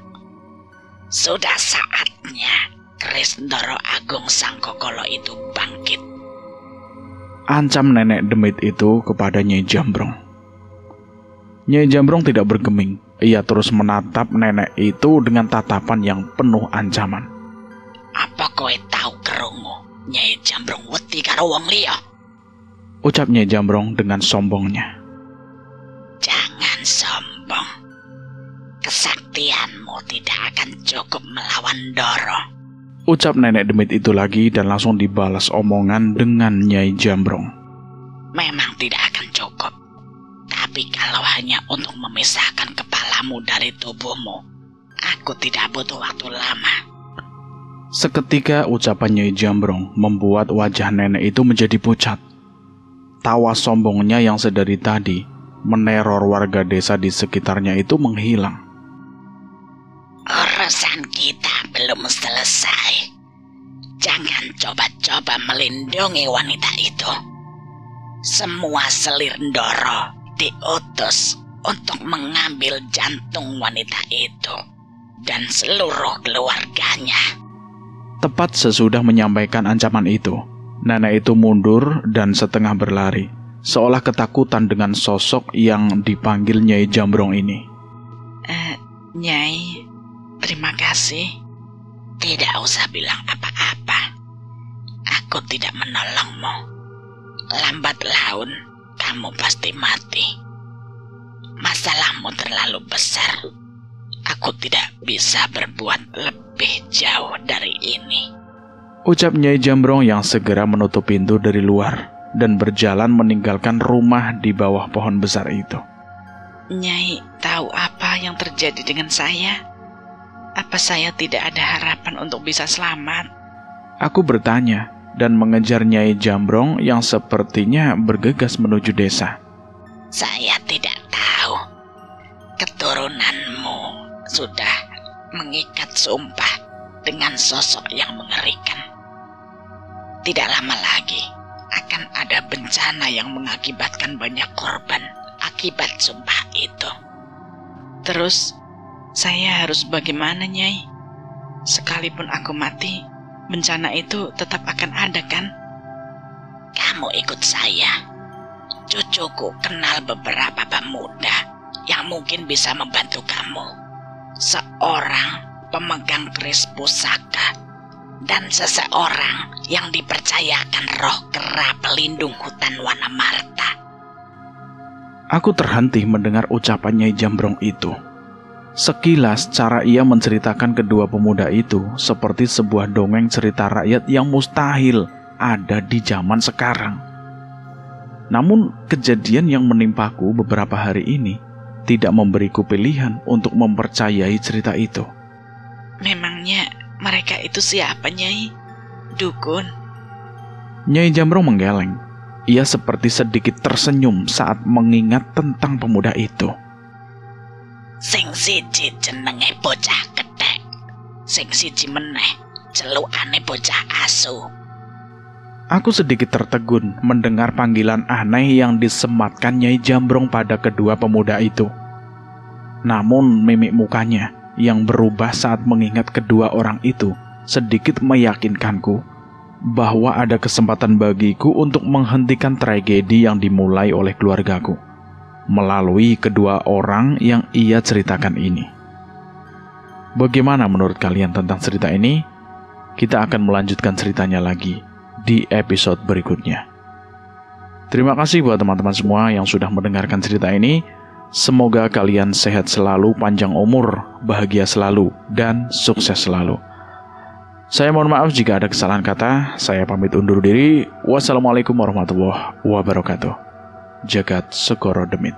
Sudah saatnya keris Ndara Agung Sangkakala itu bangkit, ancam nenek demit itu kepada Nyai Jambrong. Nyai Jambrong tidak bergeming. Ia terus menatap nenek itu dengan tatapan yang penuh ancaman. Apa kowe tahu kerungu Nyai Jambrong wedi karo wong liya? Ucap Nyai Jambrong dengan sombongnya. Jangan sombong. Kesaktianmu tidak akan cukup melawan Ndara, ucap nenek demit itu lagi dan langsung dibalas omongan dengan Nyai Jambrong. Memang tidak akan cukup. Tapi kalau hanya untuk memisahkan kepalamu dari tubuhmu, aku tidak butuh waktu lama. Seketika ucapan Nyai Jambrong membuat wajah nenek itu menjadi pucat. Tawa sombongnya yang sedari tadi meneror warga desa di sekitarnya itu menghilang. Urusan kita belum selesai. Jangan coba-coba melindungi wanita itu. Semua selir Ndara diutus untuk mengambil jantung wanita itu dan seluruh keluarganya. Tepat sesudah menyampaikan ancaman itu, nenek itu mundur dan setengah berlari, seolah ketakutan dengan sosok yang dipanggil Nyai Jambrong ini. Nyai, terima kasih. Tidak usah bilang apa-apa. Aku tidak menolongmu. Lambat laun, kamu pasti mati. Masalahmu terlalu besar. Aku tidak bisa berbuat lebih jauh dari ini, ucap Nyai Jambrong yang segera menutup pintu dari luar dan berjalan meninggalkan rumah di bawah pohon besar itu. Nyai tahu apa yang terjadi dengan saya? Apa saya tidak ada harapan untuk bisa selamat? Aku bertanya dan mengejar Nyai Jambrong yang sepertinya bergegas menuju desa. Saya tidak tahu. Keturunanmu sudah mengikat sumpah dengan sosok yang mengerikan. Tidak lama lagi akan ada bencana yang mengakibatkan banyak korban akibat sumpah itu. Terus saya harus bagaimana, Nyai? Sekalipun aku mati, bencana itu tetap akan ada kan? Kamu ikut saya. Cucuku kenal beberapa pemuda yang mungkin bisa membantu kamu. Seorang pemegang keris pusaka dan seseorang yang dipercayakan roh kera pelindung hutan Wanamarta. Aku terhenti mendengar ucapan Nyai Jambrong itu. Sekilas cara ia menceritakan kedua pemuda itu seperti sebuah dongeng cerita rakyat yang mustahil ada di zaman sekarang. Namun kejadian yang menimpaku beberapa hari ini tidak memberiku pilihan untuk mempercayai cerita itu. Memangnya mereka itu siapa, Nyai? Dukun? Nyai Jambrong menggeleng. Ia seperti sedikit tersenyum saat mengingat tentang pemuda itu. Sing siji jenenge bocah kethek, sing siji meneh celukane bocah asu. Aku sedikit tertegun mendengar panggilan aneh yang disematkan Nyai Jambrong pada kedua pemuda itu. Namun mimik mukanya yang berubah saat mengingat kedua orang itu sedikit meyakinkanku bahwa ada kesempatan bagiku untuk menghentikan tragedi yang dimulai oleh keluargaku melalui kedua orang yang ia ceritakan ini. Bagaimana menurut kalian tentang cerita ini? Kita akan melanjutkan ceritanya lagi di episode berikutnya. Terima kasih buat teman-teman semua yang sudah mendengarkan cerita ini. Semoga kalian sehat selalu, panjang umur, bahagia selalu, dan sukses selalu. Saya mohon maaf jika ada kesalahan kata. Saya pamit undur diri. Wassalamualaikum warahmatullahi wabarakatuh. Jagat Segoro Demit.